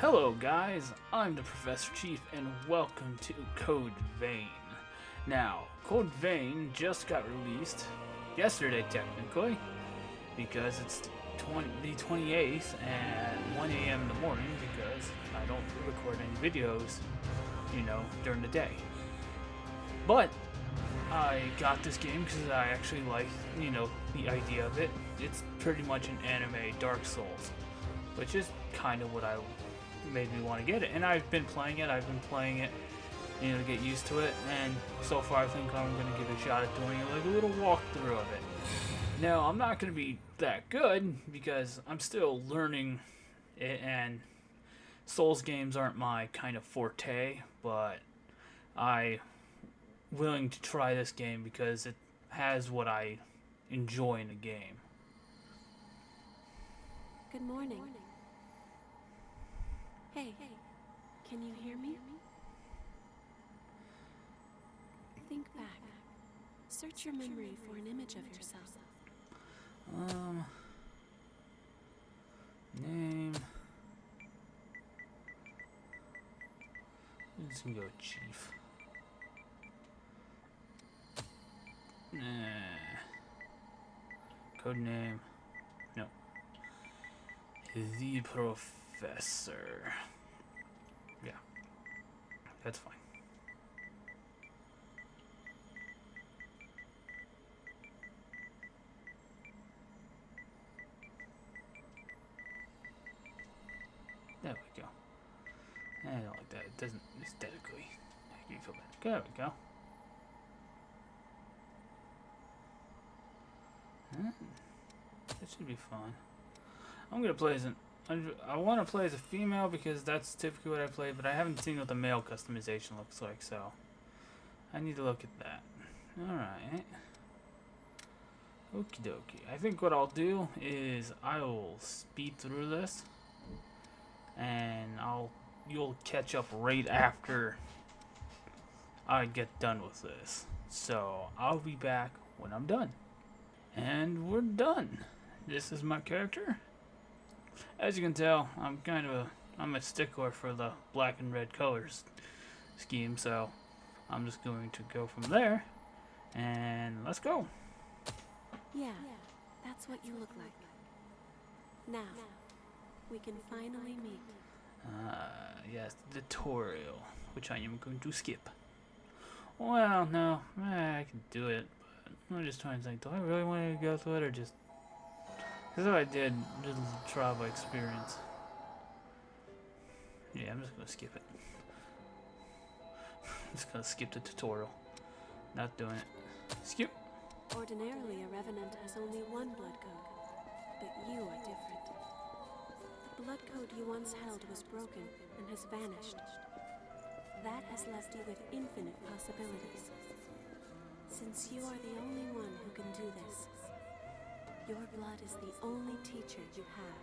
Hello guys, I'm the Professor Chief and welcome to Code Vein. Now, Code Vein just got released yesterday technically, because it's the 28th and 1 a.m. in the morning because I don't record any videos, during the day. But I got this game because I actually like, the idea of it. It's pretty much an anime Dark Souls, which is kind of what I made me want to get it. And I've been playing it, to get used to it, and so far I think I'm going to give it a shot at doing like a little walkthrough of it. Now, I'm not going to be that good because I'm still learning it, and Souls games aren't my kind of forte, but I'm willing to try this game because it has what I enjoy in the game. Good morning. Hey, can you hear me? Think back. Search your memory for an image of yourself. Name. I'm just gonna go with Chief. Nah. Code name. No. The Professor. Yeah. That's fine. There we go. I don't like that. It doesn't aesthetically make me feel bad. There we go. That should be fun. I'm gonna play as I want to play as a female because that's typically what I play, but I haven't seen what the male customization looks like, so I need to look at that. Alright. Okie dokie. I think what I'll do is I will speed through this, and you'll catch up right after I get done with this. So I'll be back when I'm done. And we're done. This is my character. As you can tell, I'm a stickler for the black and red colors scheme, so I'm just going to go from there, and let's go. Yeah, that's what you look like. Now, we can finally meet. Yes, the tutorial, which I am going to skip. Well, no, I can do it, but I'm just trying to think, do I really want to go through it, or just... Because if I did, just try by experience. Yeah, I'm just going to skip it. I'm just going to skip the tutorial. Not doing it. Skip. Ordinarily, a revenant has only one blood code, but you are different. The blood code you once held was broken and has vanished. That has left you with infinite possibilities. Since you are the only one who can do this, your blood is the only teacher you have.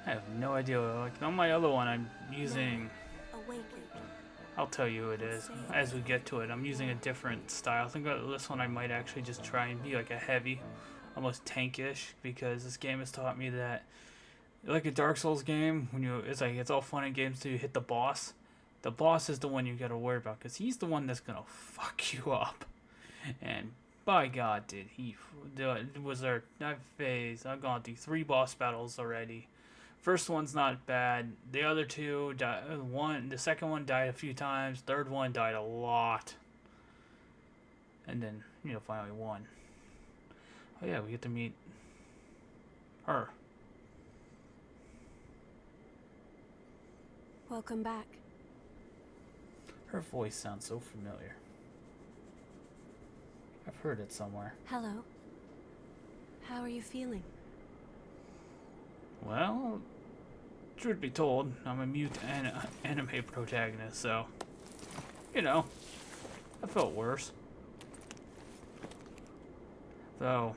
I have no idea. Like on my other one, I'm using... Awaken. I'll tell you who it is as we get to it. I'm using a different style. I think this one I might actually just try and be like a heavy, almost tankish, because this game has taught me that, like a Dark Souls game, it's all fun and games till you hit the boss. The boss is the one you gotta worry about, because he's the one that's gonna fuck you up. And by God, did he? I've gone through 3 boss battles already. First one's not bad. The other 2, the second one died a few times. Third one died a lot. And then, finally won. Oh yeah, we get to meet her. Welcome back. Her voice sounds so familiar. I've heard it somewhere. Hello. How are you feeling? Well, truth be told, I'm a mute anime protagonist, so, I felt worse. Though,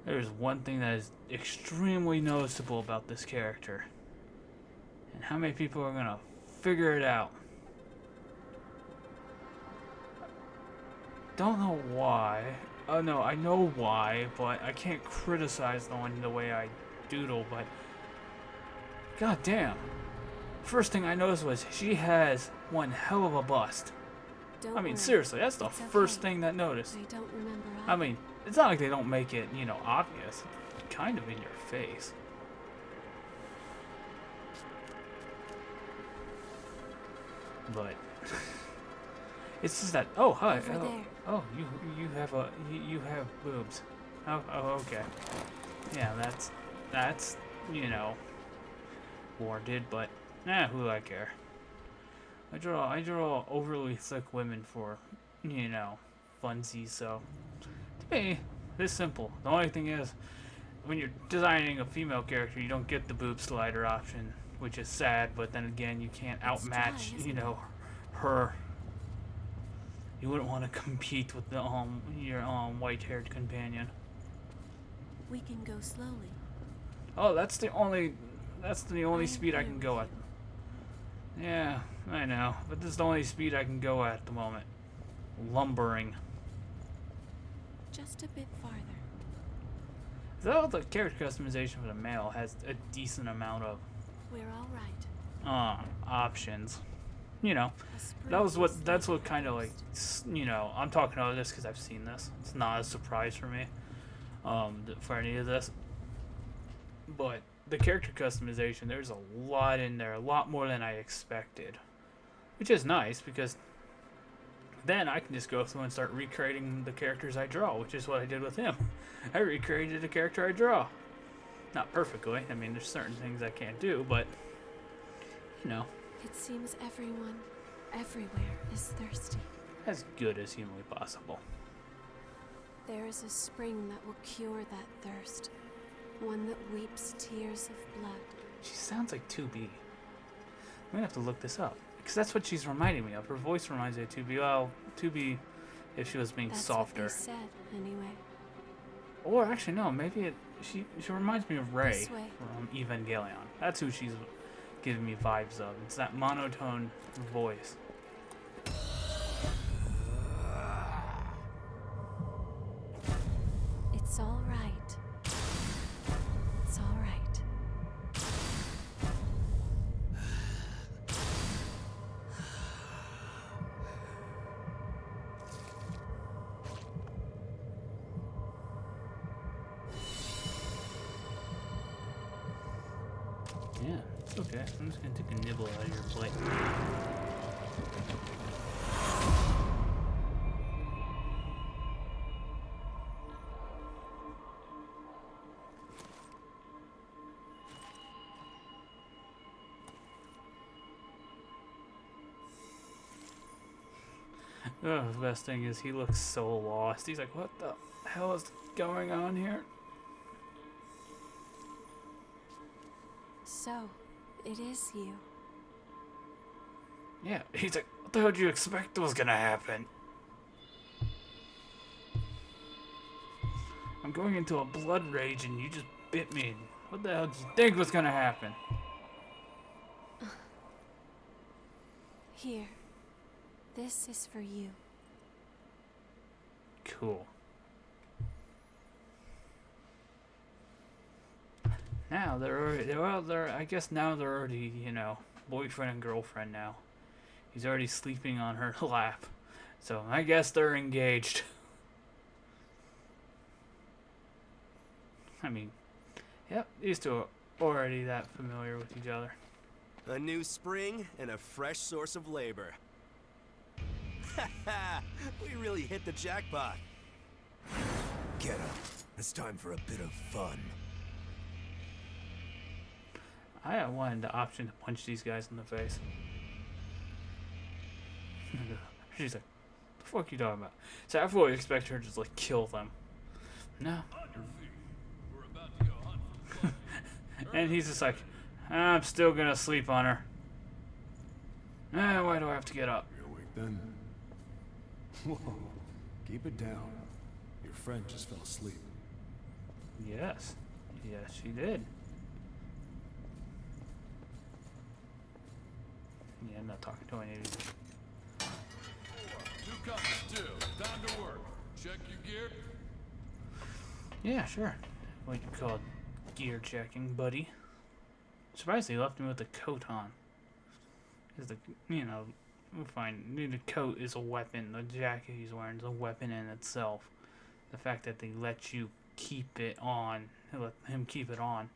there's one thing that is extremely noticeable about this character. And how many people are gonna figure it out? Don't know why. Oh no, I know why, but I can't criticize the one the way I doodle, but god damn. First thing I noticed was she has one hell of a bust. Don't I mean, worry. seriously, that's the It's first okay. thing that noticed. I don't remember. I mean, it's not like they don't make it, you know, obvious. It's kind of in your face. But it's just that. Oh, hi. Over there. Oh, you have boobs. Oh, okay. Yeah, that's you know warranted, but who do I care? I draw overly thick women for, you know, funsies. So to me, it's simple. The only thing is, when you're designing a female character, you don't get the boob slider option, which is sad. But then again, you can't It's outmatch, dry, isn't you know, her. You wouldn't want to compete with the your white-haired companion. We can go slowly. Oh, that's the only I'm speed I here can go with at. Yeah, I know, but this is the only speed I can go at the moment. Lumbering. Just a bit farther. Though the character customization for the male has a decent amount of We're all right. options. You know, A spring that's is what kind of like, you know, I'm talking about this because I've seen this. It's not a surprise for me, for any of this. But the character customization, there's a lot in there, a lot more than I expected, which is nice because then I can just go through and start recreating the characters I draw, which is what I did with him. I recreated the character I draw. Not perfectly. I mean, there's certain things I can't do, but you know, It seems everyone, everywhere, is thirsty. as good as humanly possible. There is a spring that will cure that thirst. One that weeps tears of blood. She sounds like 2B. I'm gonna have to look this up because that's what she's reminding me of. Her voice reminds me of 2B. Well, 2B, if she was being That's softer. what they said, anyway. Or actually, no. Maybe she reminds me of Rey This way. from Evangelion. That's who she's giving me vibes of. It's that monotone voice. It's all right. It's all right. Yeah, it's okay. I'm just gonna take a nibble out of your plate. Oh, the best thing is he looks so lost. He's like, what the hell is going on here? So, it is you. Yeah, he's like, what the hell did you expect was gonna happen? I'm going into a blood rage and you just bit me. What the hell did you think was gonna happen? Here. This is for you. Cool. Now I guess now they're already, you know, boyfriend and girlfriend now. He's already sleeping on her lap. So I guess they're engaged. I mean, yep, these two are already that familiar with each other. A new spring and a fresh source of labor. We really hit the jackpot. Get up. It's time for a bit of fun. I wanted the option to punch these guys in the face. She's like, the fuck you talking about? So I fully expect her to just like kill them. No. And he's just like, I'm still gonna sleep on her. Why do I have to get up? You're awake then? Whoa. Keep it down. Your friend just fell asleep. Yes. Yes, she did. Yeah, I'm not talking to any of these. Two cups, two. Time to work. Check your gear. Yeah, sure. What you call gear checking, buddy. Surprised they left me with the coat on. Cause we find the coat is a weapon. The jacket he's wearing is a weapon in itself. The fact that they let you keep it on, let him keep it on,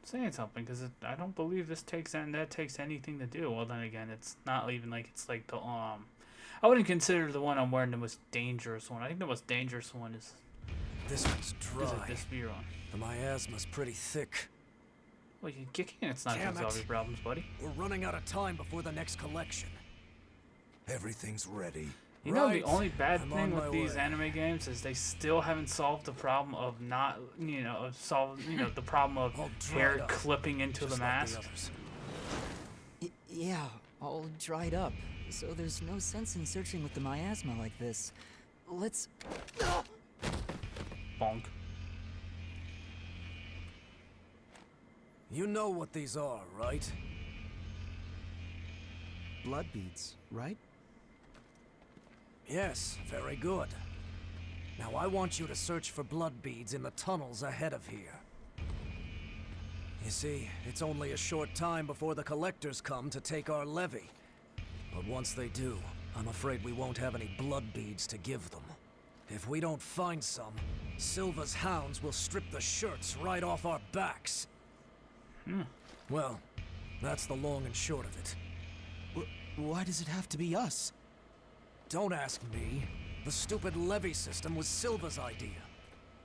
saying something. Because I don't believe that takes anything to do. Well, then again, it's not even like it's like the I wouldn't consider the one I'm wearing the most dangerous one. I think the most dangerous one is This one's dry. this spear one. The miasma's pretty thick. Well, you kicking it's not Damn gonna solve it. your problems, buddy. We're running out of time before the next collection. Everything's ready. You know, Right. the only bad I'm thing on with my these way. anime games is they still haven't solved the problem of not, the problem of All dried hair up, clipping into Just the like mask. others. Yeah, all dried up. So there's no sense in searching with the miasma like this. Let's... Bonk. You know what these are, right? Blood beads, right? Yes, very good. Now I want you to search for blood beads in the tunnels ahead of here. You see, it's only a short time before the collectors come to take our levy. But once they do, I'm afraid we won't have any blood beads to give them. If we don't find some, Silva's hounds will strip the shirts right off our backs. Well, that's the long and short of it. Why does it have to be us? Don't ask me. The stupid levy system was Silva's idea.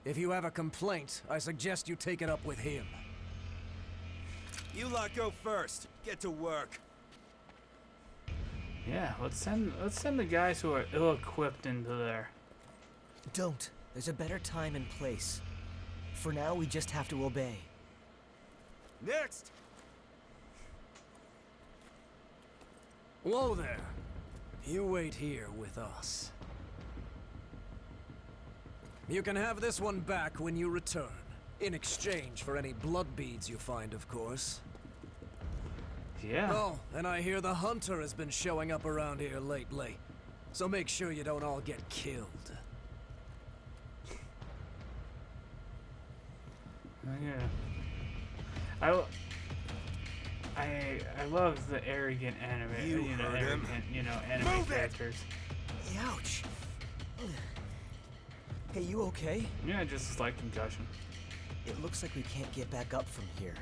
If you have a complaint, I suggest you take it up with him. You lot go first. Get to work. Yeah, let's send the guys who are ill-equipped into there. Don't. There's a better time and place. For now, we just have to obey. Next! Whoa there. You wait here with us. You can have this one back when you return. In exchange for any blood beads you find, of course. Yeah. Oh, and I hear the hunter has been showing up around here lately. So make sure you don't all get killed. Yeah. I love the arrogant anime, You heard him. anime Move it! characters. Ouch! Hey, you okay? Yeah, just like concussion. It looks like we can't get back up from here.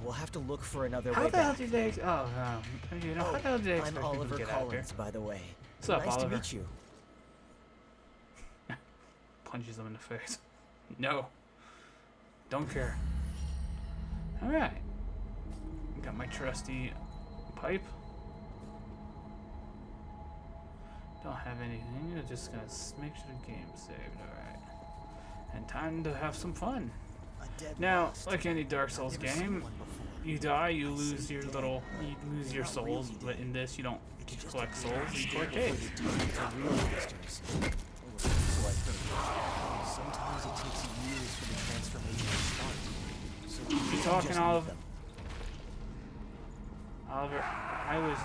We'll have to look for another How way the hell back. did they? How the hell did they expect I'm people Oliver to get out here? Collins, by the way. What's up, nice Oliver? to meet you. Punches them in the face. No. Don't care. All right. Got my trusty pipe. Don't have anything. I'm just gonna make sure the game's saved. All right. And time to have some fun. A dead Now, lost. like any Dark Souls Never seen game, one before. you die, you lose your little, you lose your souls. But in this, you don't collect souls. You collect caves. Sometimes it takes years for the transformation to start. So You we talking, just need Oliver? them. Oliver, I was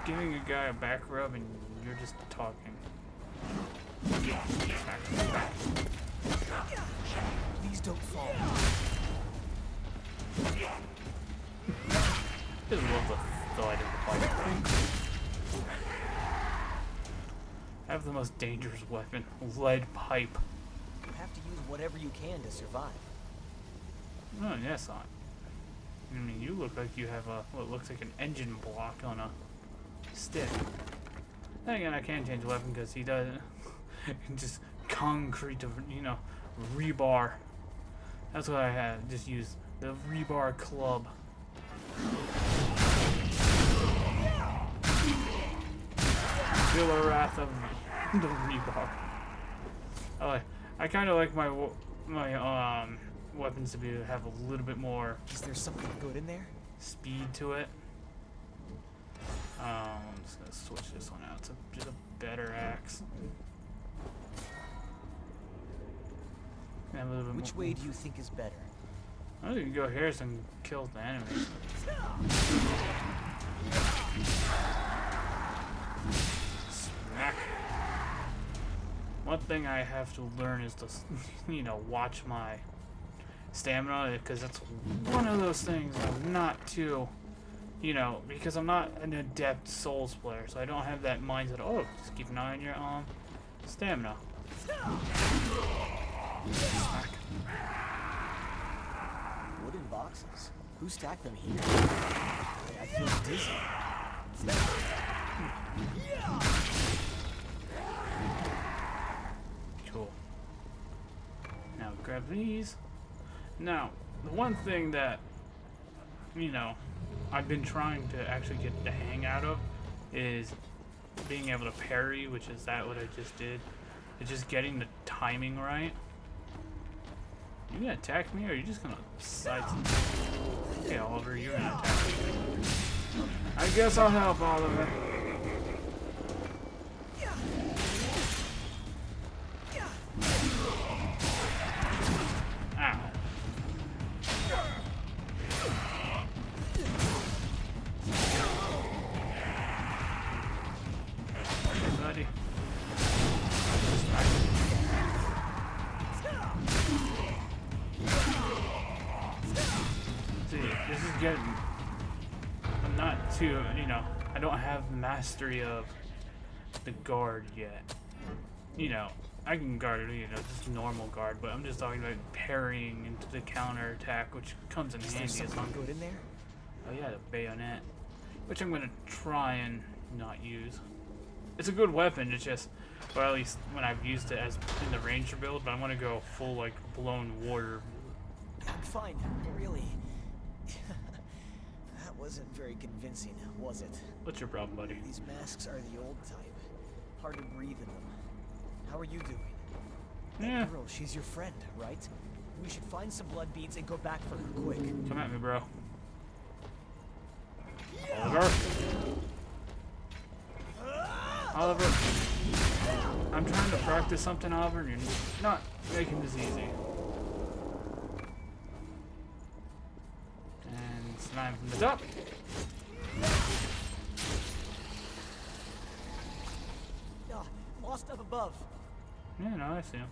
giving a guy a back rub and you're just talking. Please don't fall. Just love the thud of the pipe. I have the most dangerous weapon, lead pipe. You have to use whatever you can to survive. Oh, yes, on. I mean, you look like you have what looks like an engine block on a stick. Then again, I can't change the weapon because he doesn't. Just concrete, rebar. That's what I have. Just use the rebar club. Feel the wrath of the rebar. I kind of like my weapons to have a little bit more Is there something good in there? speed to it. I'm just gonna switch this one out to just a better axe. And a little bit Which more. way do you think is better? I think you can go here and kill the enemies. Smack. One thing I have to learn is to, watch my stamina, because that's one of those things I'm not too, you know, because I'm not an adept Souls player, so I don't have that mindset. Oh, just keep an eye on your stamina. Wooden boxes. Who stacked them here? I feel dizzy. Cool. Now grab these. Now, the one thing that, you know, I've been trying to actually get the hang out of is being able to parry, which is what I just did. It's just getting the timing right. You gonna attack me, or are you just gonna side? Okay, Oliver, you're gonna attack me. I guess I'll help, Oliver. Ow. Hey, buddy. See, this is getting... I'm not too, you know, I don't have mastery of the guard yet. You know, I can guard it, you know, just normal guard, but I'm just talking about parrying into the counter attack, which comes in handy as long. Good in there? Oh yeah, the bayonet, which I'm gonna try and not use. It's a good weapon. It's just, or at least when I've used it as in the ranger build. But I want to go full like blown warrior. I'm fine, really. That wasn't very convincing, was it? What's your problem, buddy? These masks are the old type. Hard to breathe in them. How are you doing? Yeah. That girl, she's your friend, right? We should find some blood beads and go back for her quick. Come at me, bro. Oliver. Oliver. I'm trying to practice something, Oliver, and you're not making this easy. And slime from the top. Lost up above. Yeah, no, I see him.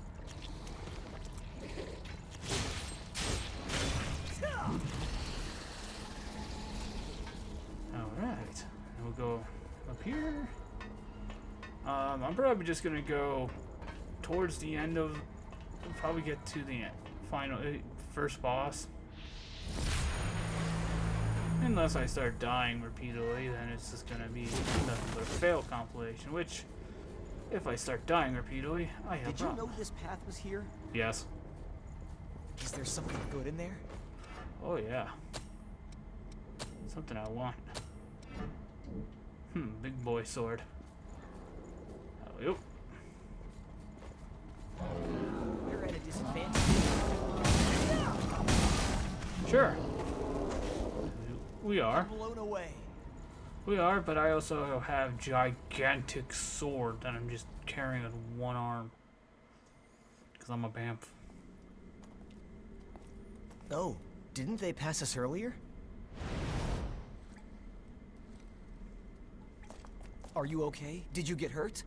Alright. We'll go up here. I'm probably just gonna go towards the end of... We'll probably get to the final... first boss. Unless I start dying repeatedly, then it's just gonna be nothing but a fail compilation, which... If I start dying repeatedly, I have Did you know problems. this path was here? Yes. Is there something good in there? Oh yeah. Something I want. Big boy sword. Oh, yep. We're at a disadvantage. Sure. We are. Blown away. We are, but I also have gigantic sword that I'm just carrying with one arm. Because I'm a Bamf. Oh, didn't they pass us earlier? Are you okay? Did you get hurt?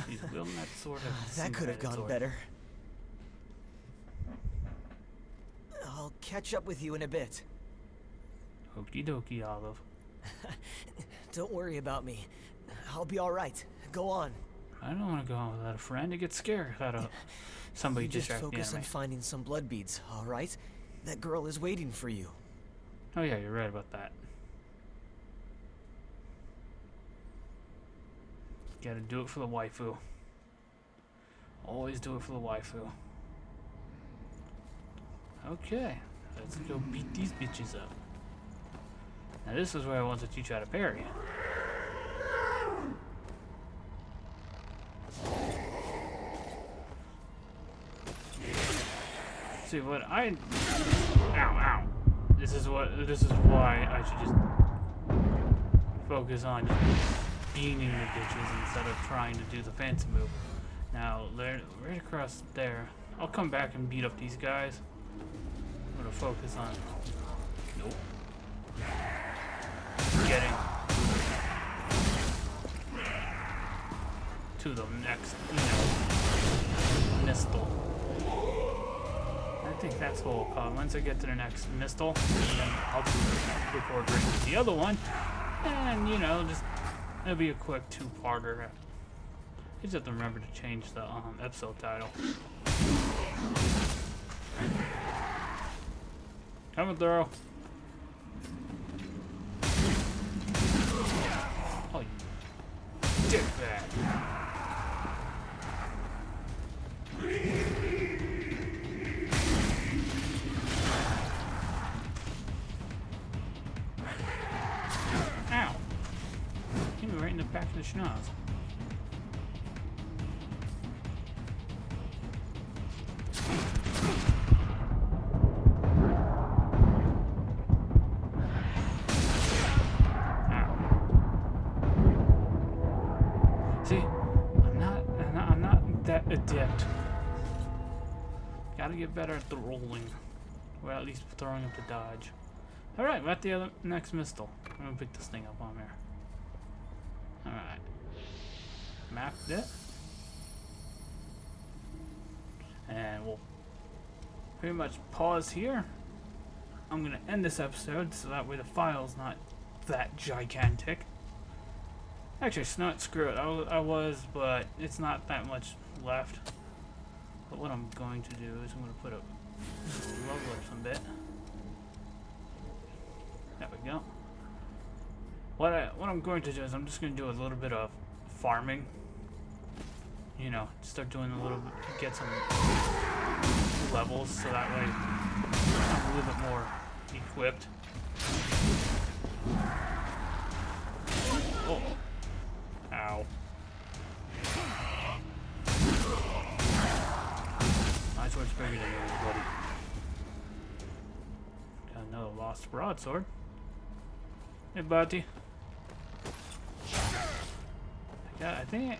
He's wielding that sword. That could have gone better. I'll catch up with you in a bit. Okie dokie, Olive. Don't worry about me. I'll be alright. Go on. I don't want to go on without a friend. I get scared out of somebody You just distracting the focus on enemy. finding some blood beads, alright? That girl is waiting for you. Oh yeah, you're right about that. Gotta do it for the waifu. Always do it for the waifu. Okay, let's go beat these bitches up. Now this is where I want to teach you how to parry. See what I... Ow, ow. This is why I should just focus on just beating the bitches instead of trying to do the fancy move. Now, they're right across there. I'll come back and beat up these guys. I'm gonna focus on... Nope. Getting to the next, mistle. I think that's what we'll call it. Once I get to the next mistle, then I'll record right with the other one. And, just, it'll be a quick two-parter. You just have to remember to change the episode title. Coming through. Oh, you dickbag. Ow. Hit me right in the back of the schnoz. Adept. Gotta get better at the rolling, or at least throwing up the dodge. Alright, we're at the next mistle. I'm gonna pick this thing up on there. Alright. Mapped it. And we'll pretty much pause here. I'm gonna end this episode so that way the file's not that gigantic. Actually, it's not, screw it. I was, but it's not that much left. But what I'm going to do is I'm going to put a level up some bit. There we go. What I'm going to do is I'm just going to do a little bit of farming. Start doing a little bit, get some levels so that way I'm a little bit more equipped. Oh. Ow. My sword's bigger than yours, buddy. Got another lost broadsword. Hey, buddy. I think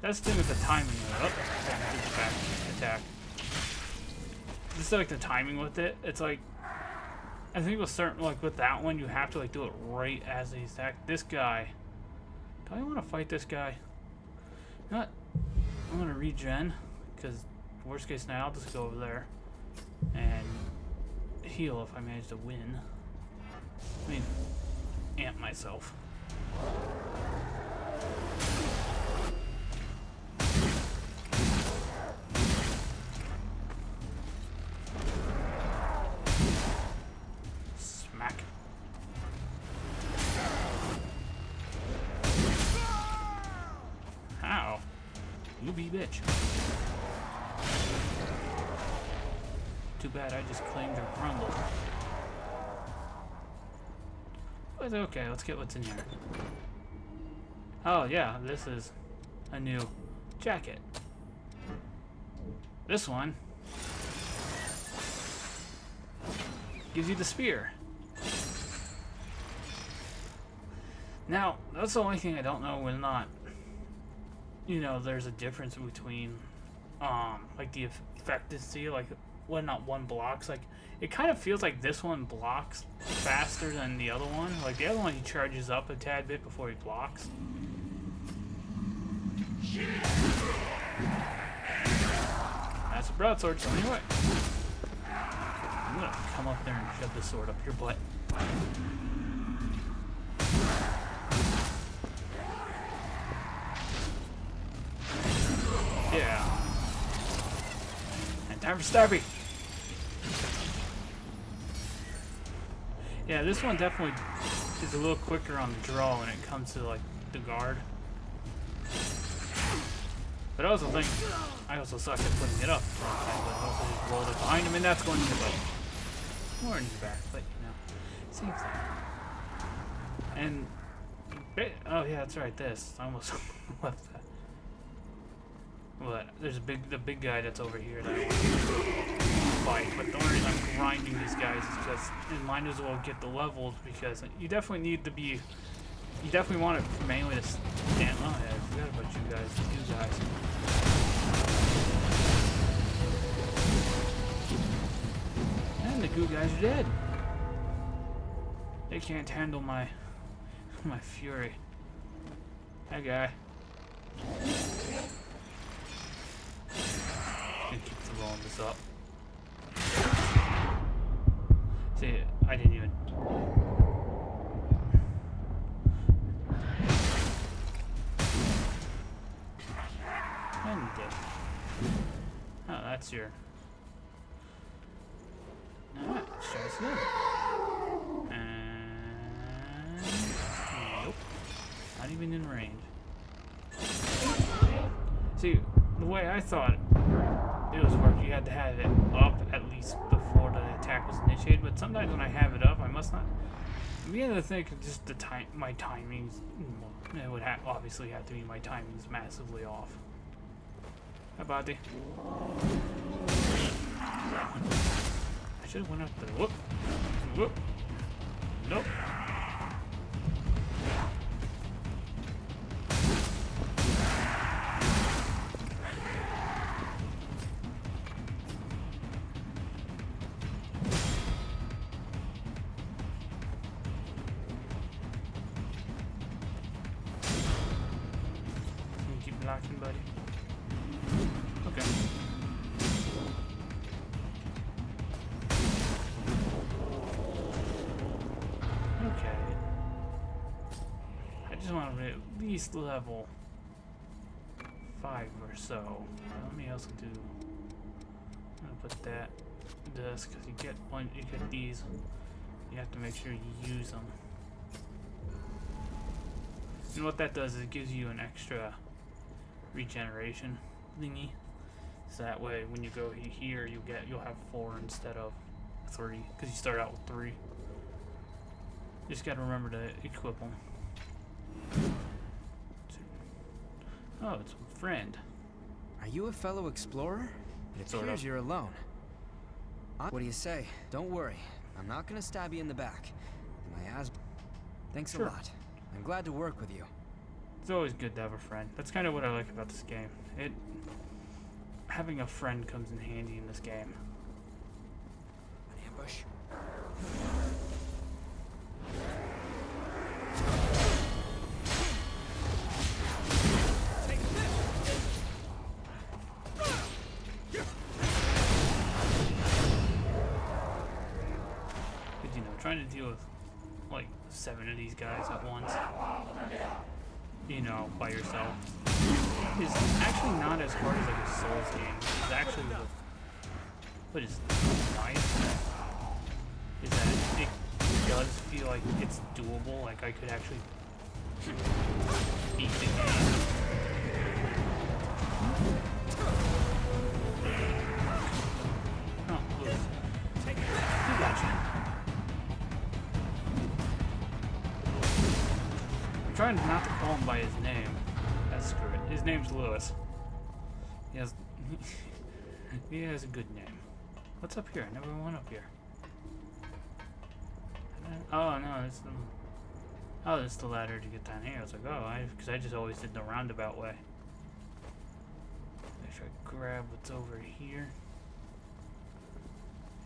that's the thing with the timing. Attack. Just like the timing with it. It's like, I think with certain, like with that one, you have to like do it right as they attack. This guy. Do I want to fight this guy? You know what? I'm gonna regen, because worst case now I'll just go over there and heal if I manage to win. I mean, amp myself. Smack. Ow. You be bitch. Too bad I just claimed your crumble. But okay, let's get what's in here. Oh yeah, this is a new jacket. This one gives you the spear. Now, that's the only thing I don't know when not, there's a difference between, like the effectiveness, like when not one blocks. Like, it kind of feels like this one blocks faster than the other one. Like, the other one, he charges up a tad bit before he blocks. That's a broadsword, so anyway. I'm gonna come up there and shove this sword up your butt. Yeah. And time for Starby. Yeah, this one definitely is a little quicker on the draw when it comes to like the guard. But I also think I also suck at putting it up. But I also just rolled it behind him, and that's going in the butt. Or in his back, but same thing. And oh yeah, that's right. This I almost left that. But there's the big guy that's over here that I want to fight. But the only reason I'm grinding these guys is because I might as well get the levels, because you definitely need to be you definitely want it mainly to stand. Oh yeah, I forgot about you guys. You guys. And the goo guys are dead. They can't handle my fury. That guy. Gonna keep throwing this up. See, I didn't even. And you did. Oh, that's your. Alright, let's try this again. And. Nope. Not even in range. See, the way I thought it was working, you had to have it up at least before the attack was initiated, but sometimes when I have it up, I must not. I'm beginning to think just the time, my timings, it would obviously have to be my timings massively off. Hi, buddy. I should have went up there. Whoop. Whoop. Nope. Keep blocking, buddy. Okay. Okay. I just want to at least level 5 or so. Let me also do. I'm gonna put that this because you get these. You have to make sure you use them. And what that does is it gives you an extra regeneration thingy, so that way when you go here you'll have 4 instead of 3 because you start out with 3. You just got to remember to equip them. Oh, it's a friend. Are you a fellow explorer? It Sort appears of. you're alone. What do you say? Don't worry. I'm not gonna stab you in the back. My asthma. Thanks Sure. a lot. I'm glad to work with you. It's always good to have a friend. That's kind of what I like about this game. Having a friend comes in handy in this game. An ambush? Because, trying to deal with like 7 of these guys at once, by yourself, is actually not as hard as like a Souls game. It's actually what is nice is that it does feel like it's doable. Like I could actually beat the game. Oh, Lewis. You gotcha. I'm trying not to call him by his name. That's screw it. His name's Lewis. He has a good name. What's up here? I never went up here. Oh no, it's the ladder to get down here. I was like, because I just always did the roundabout way. Make sure I grab what's over here.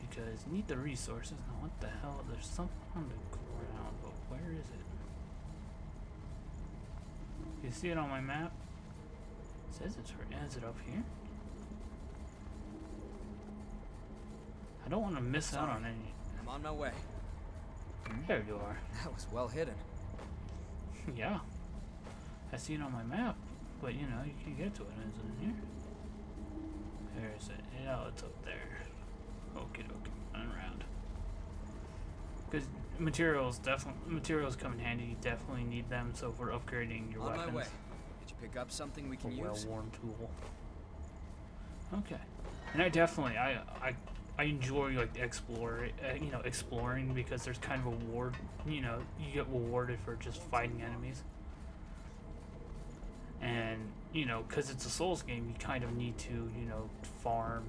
Because you need the resources. Now what the hell? There's something on the ground, but where is it? You see it on my map? It says it's right. Is it up here? I don't want to miss out on any. I'm on my way. There you are. That was well hidden. Yeah. I see it on my map, but you can get to it. Is it in here? Where is it? Yeah, it's up there. Okay, run around. Because materials come in handy. You definitely need them. So for upgrading your On weapons. my way. Did you pick up something we A can use? well-worn tool. Okay. And I definitely I enjoy like exploring because there's kind of a reward. You get rewarded for just fighting enemies. And because it's a Souls game, you kind of need to farm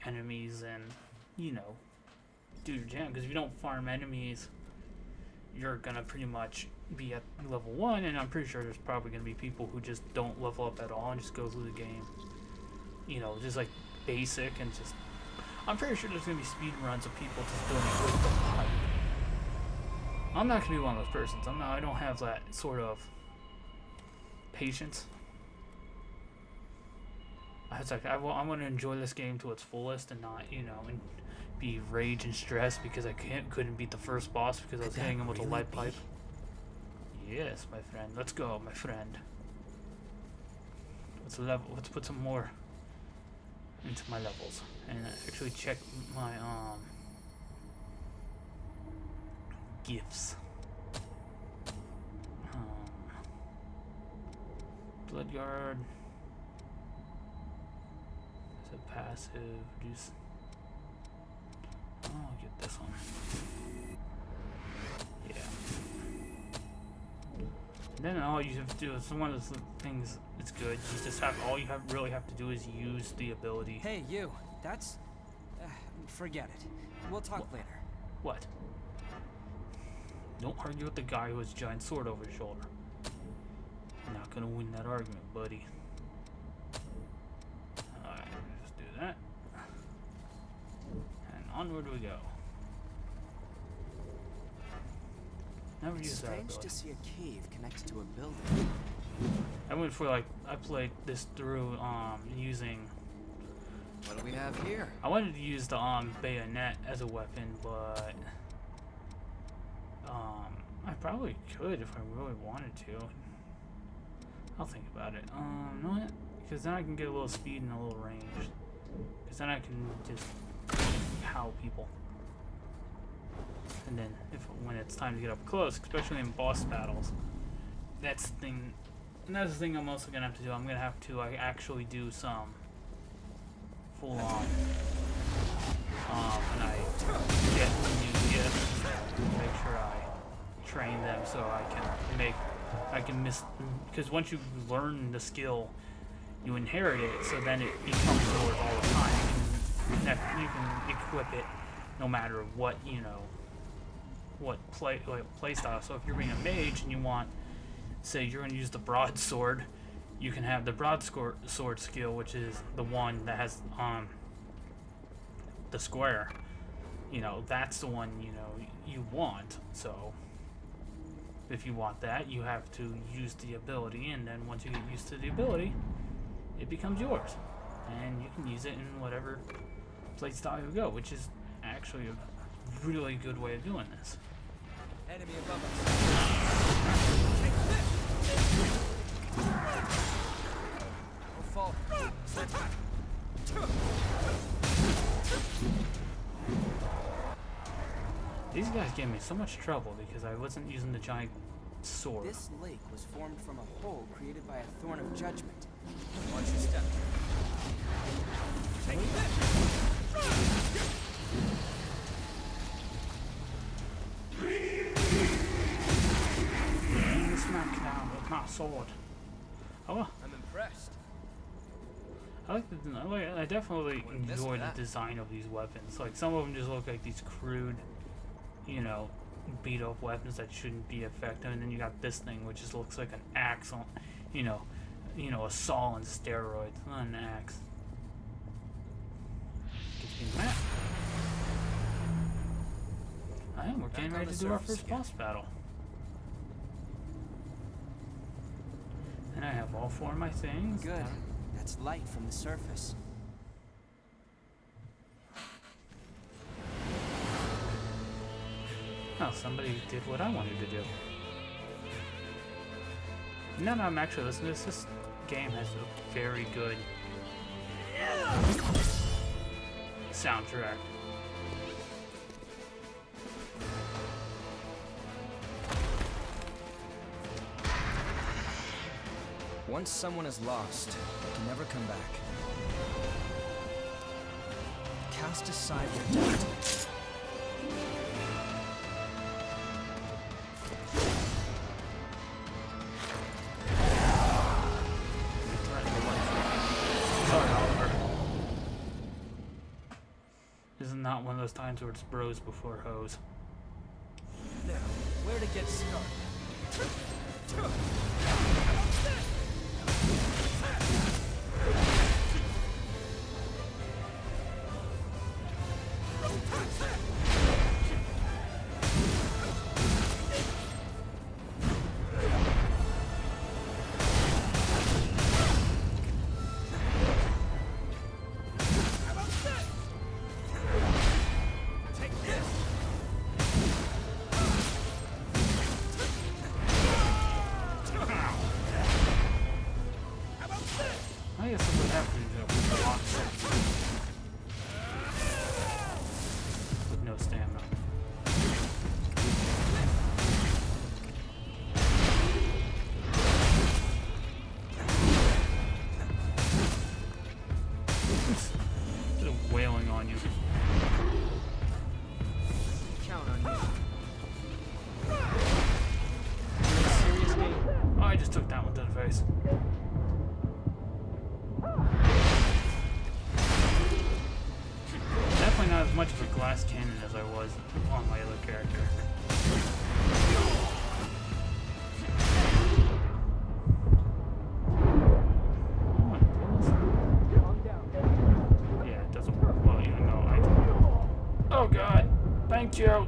enemies and do your jam. Because if you don't farm enemies, you're gonna pretty much be at level 1, and I'm pretty sure there's probably gonna be people who just don't level up at all and just go through the game, you know, just like basic, and just, I'm pretty sure there's gonna be speed runs of people just doing it with the pipe. I'm not gonna be one of those persons. I don't have that sort of patience. It's like I want to enjoy this game to its fullest and not, you know, and be rage and stress because I couldn't beat the first boss because I was hitting him with a light pipe. Yes, my friend. Let's go, my friend. Let's put some more into my levels and actually check my gifts. Bloodguard. Is it passive? Reduce. I'll get this one. Yeah. And then all you have to do is one of the things that's good. You just have really have to do is use the ability. Hey, you. That's. Forget it. We'll talk later. What? Don't argue with the guy who has a giant sword over his shoulder. You're not gonna win that argument, buddy. Alright, let's do that. And onward we go. Never used that ability. Strange to see a cave connected to a building. I went for like, I played this through using. What do we have here? I wanted to use the bayonet as a weapon, but I probably could if I really wanted to. I'll think about it. You know what? Because then I can get a little speed and a little range. Because then I can just howl people. And then when it's time to get up close, especially in boss battles, that's the thing. And that's the thing I'm also gonna have to do. I'm gonna have to actually do some full on. And I get new gifts, make sure I train them so I can because once you learn the skill, you inherit it, so then it becomes yours all the time. You can equip it no matter what, you know, what play style. So if you're being a mage and you want, say you're going to use the broadsword, you can have the broadsword skill, which is the one that has the square. You know, that's the one, you know, you want. So if you want that, you have to use the ability, and then once you get used to the ability, it becomes yours, and you can use it in whatever playstyle you go, which is actually a really good way of doing this. Enemy above us. Take this. We'll fall. These guys gave me so much trouble because I wasn't using the giant sword. This lake was formed from a hole created by a thorn of judgment. Watch your step. Take this. Smack down with my sword. Oh, well. I'm impressed. I definitely Wouldn't miss enjoy the that. design of these weapons. Like, some of them just look like these crude, you know, beat up weapons that shouldn't be effective, and then you got this thing which just looks like an axe on, you know, a saw on steroids, not an axe. Gives me mad. We're getting ready to do our first boss battle. And I have all 4 of my things. Good. That's light from the surface. Oh, somebody did what I wanted to do. Now that I'm actually listening to this game has a very good soundtrack. Once someone is lost, they can never come back. Cast aside your doubt. Sorry, Oliver. This is not one of those times where it's bros before hoes. Now, where to get started. I guess that's what happens with the lock with no stamina. Just wailing on you. Count on you. Serious game. Oh, I just took that one to the face. Definitely not as much of a glass cannon as I was on my other character. Yeah, it doesn't work well, even though I do. Oh god! Thank you! I'm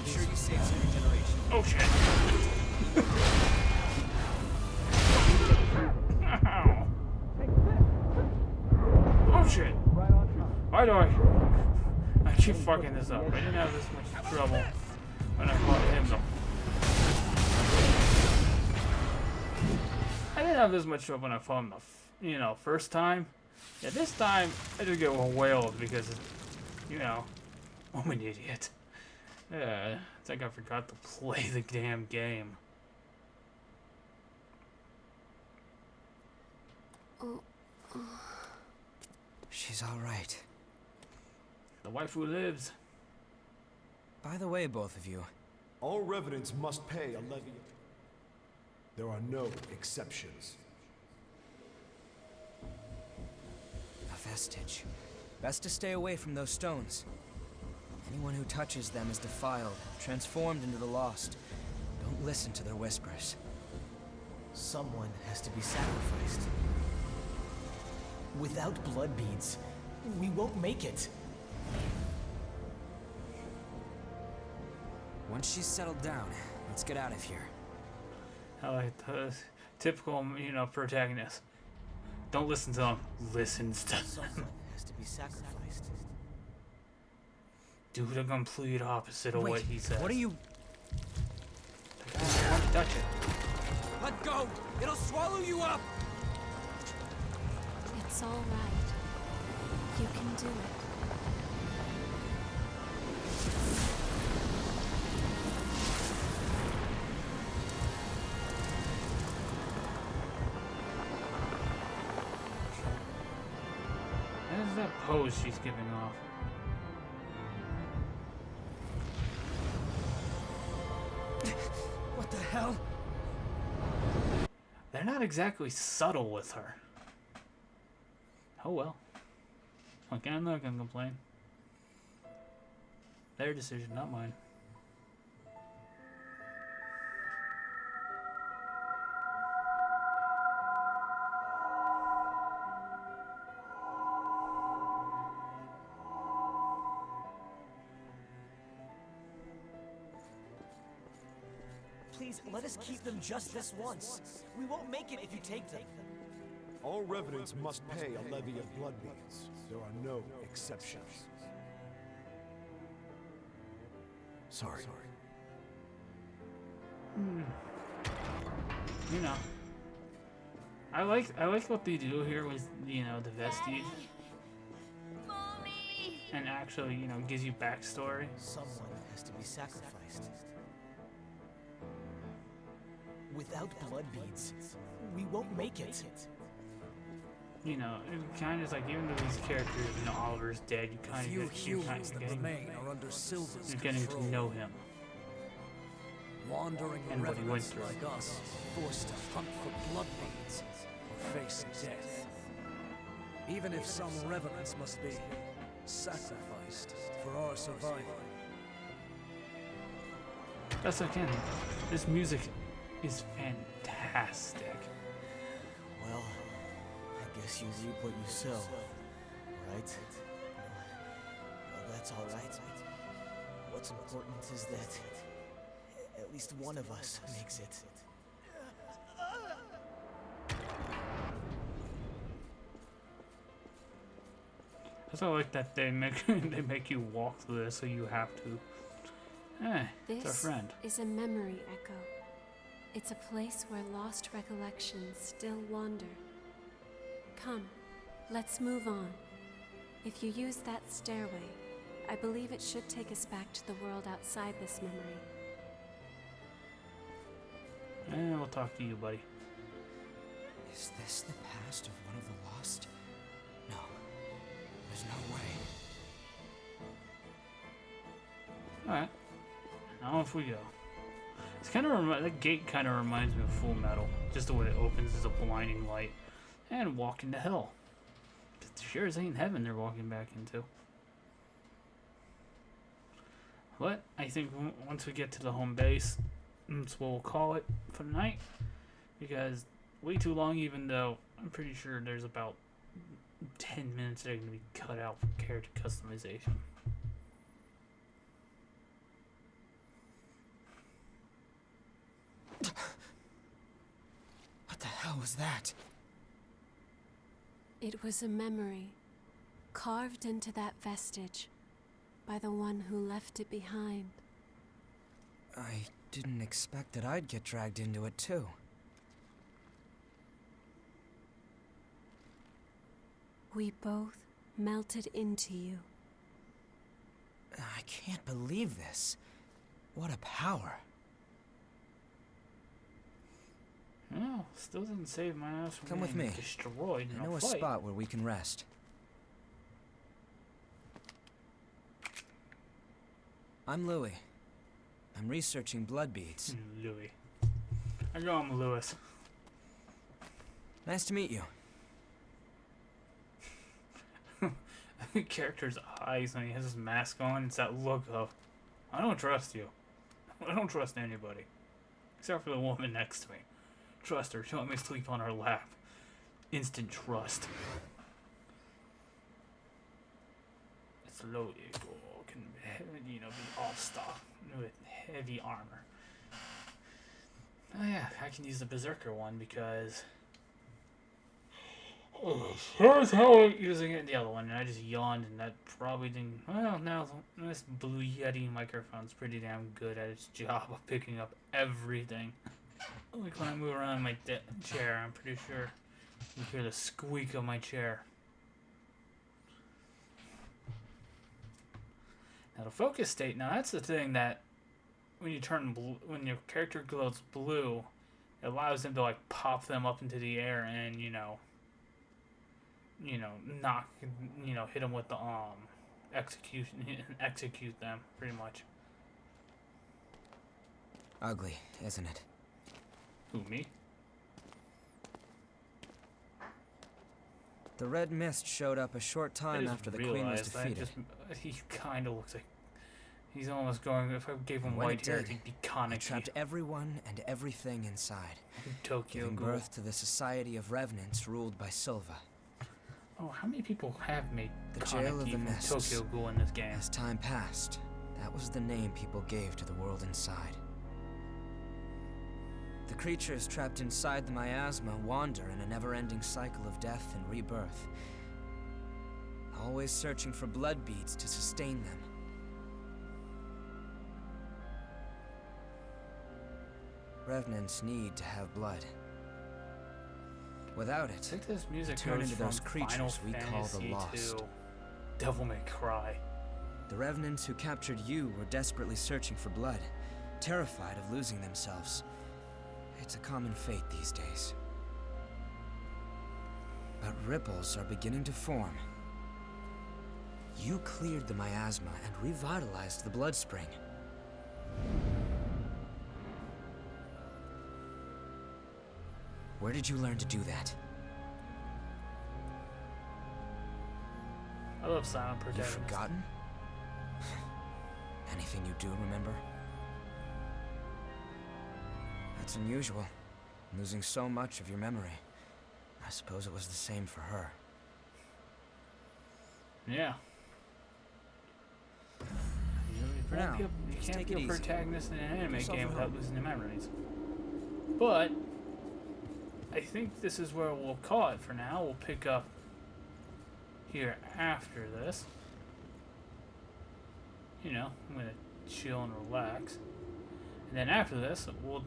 sure you saved some regeneration. Oh shit! Ow. Oh shit! Why do I keep fucking this up? I didn't have this much trouble when I fought him though. I didn't have this much trouble when I fought him the first time. Yeah, this time I just get wailed because, I'm an idiot. Yeah, it's like I forgot to play the damn game. She's all right. The waifu lives. By the way, both of you, All revenants must pay a levy. There are no exceptions. a vestige. Best to stay away from those stones. Anyone who touches them is defiled, transformed into the lost. Don't listen to their whispers. Someone has to be sacrificed. Without blood beads, we won't make it. Once she's settled down, let's get out of here. I like the typical, protagonist. Don't listen to them. Listens to them. Someone has to be sacrificed. Do the complete opposite of Wait, what he says. what are you... I don't want to touch it. Let go! It'll swallow you up! It's all right. You can do it. What is that pose she's giving off? What the hell? They're not exactly subtle with her. Oh well. Okay, I'm not gonna complain. Their decision, not mine. Please, let us keep them just this once. We won't make it if you take them. All revenants must pay a levy of blood beads. There are no exceptions. Sorry. I like what they do here with the vestige, and actually gives you backstory. Someone has to be sacrificed. Without blood beads, we won't make it. It kind of is like, even though these characters, Oliver's dead, you kind Few of humans that remain are under Silver's you're getting control. to know him. Wandering And what he went revenants through. like us, forced to hunt for blood beads or face death. Even if some revenants must be sacrificed for our survival. That's again, this music is fantastic. Well, I guess you reap what you sow, right? Well, that's all right. What's important is that at least one of us makes it. I also like that they make you walk through this, so you have to. It's our This friend. is a memory echo. It's a place where lost recollections still wander. Come, let's move on. If you use that stairway, I believe it should take us back to the world outside this memory. And we'll talk to you, buddy. Is this the past of one of the lost? No. There's no way. Alright. Now off we go. It's kind of the gate kind of reminds me of Full Metal. Just the way it opens is a blinding light. And walk into hell. It sure as ain't heaven they're walking back into. But I think once we get to the home base, that's what we'll call it for the night. Because way too long, even though I'm pretty sure there's about 10 minutes that are going to be cut out for character customization. What the hell was that? It was a memory, carved into that vestige by the one who left it behind. I didn't expect that I'd get dragged into it too. We both melted into you. I can't believe this. What a power. Well, still didn't save my ass from Come with getting me. destroyed in I know a a fight. spot where we can rest. I'm Louis. I'm researching blood beads. Louis. I know I'm Lewis. Nice to meet you. The character's eyes when he has his mask on, it's that look of, I don't trust you. I don't trust anybody. Except for the woman next to me. Trust her. She let me sleep on her lap. Instant trust. It's low equal. Can, be off stock with heavy armor. Oh yeah, I can use the Berserker one because sure as hell ain't using it in the other one, and I just yawned, and that probably didn't. Well, now this Blue Yeti microphone's pretty damn good at its job of picking up everything. Like when I move around my chair, I'm pretty sure you hear the squeak of my chair. Now the focus state. Now that's the thing that when you turn blue, when your character glows blue, it allows them to like pop them up into the air and knock, hit them with the execute them pretty much. Ugly, isn't it? Who, me? The red mist showed up a short time after the queen was defeated. He kind of looks like he's almost going. If I gave him When white it hair, did, he'd be I Kaneki. trapped everyone and everything inside, Tokyo giving Ghoul. birth to the Society of Revenants ruled by Silva. Oh, how many people have made The Jail of Kaneki the from Mists. Tokyo Ghoul in this game? As time passed, that was the name people gave to the world inside. The creatures trapped inside the miasma wander in a never-ending cycle of death and rebirth, always searching for blood beads to sustain them. Revenants need to have blood. Without I it, think this music turn goes into from those creatures Final we call the Fantasy Lost. to Devil May Cry. the Revenants who captured you were desperately searching for blood, terrified of losing themselves. It's a common fate these days. But ripples are beginning to form. You cleared the miasma and revitalized the blood spring. Where did you learn to do that? I love silent You've protagonists. forgotten? Anything you do remember? That's unusual. Losing so much of your memory. I suppose it was the same for her. Yeah. For now, You just can't take be it a easy. protagonist in an anime yourself game at without home. losing the memories. But I think this is where we'll call it for now. We'll pick up here after this. You know, I'm gonna chill and relax. And then after this, we'll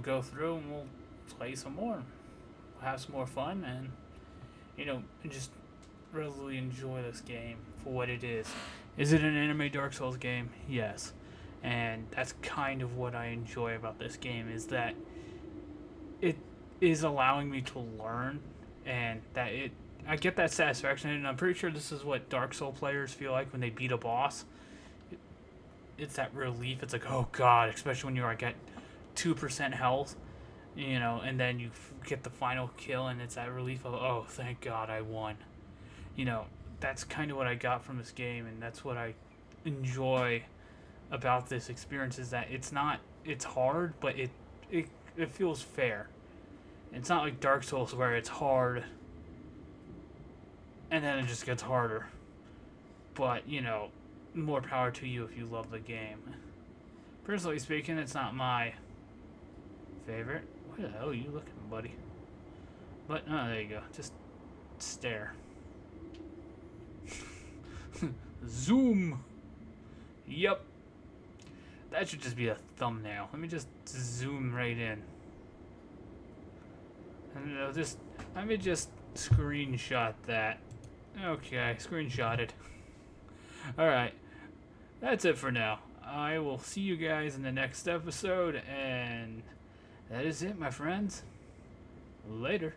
go through and we'll play some more. We'll have some more fun and, and just really enjoy this game for what it is. Is it an anime Dark Souls game? Yes. And that's kind of what I enjoy about this game, is that it is allowing me to learn, and that I get that satisfaction, and I'm pretty sure this is what Dark Souls players feel like when they beat a boss. It's that relief. It's like, oh god, especially when you're like at 2% health, and then you get the final kill, and it's that relief of, oh, thank god I won. That's kind of what I got from this game, and that's what I enjoy about this experience, is that it's hard, but it feels fair. It's not like Dark Souls where it's hard and then it just gets harder. But, more power to you if you love the game. Personally speaking, it's not my favorite. Where the hell are you looking, buddy? But, oh, there you go. Just stare. Zoom! Yep. That should just be a thumbnail. Let me just zoom right in. And let me just screenshot that. Okay, screenshotted. Alright. That's it for now. I will see you guys in the next episode, and that is it, my friends. Later.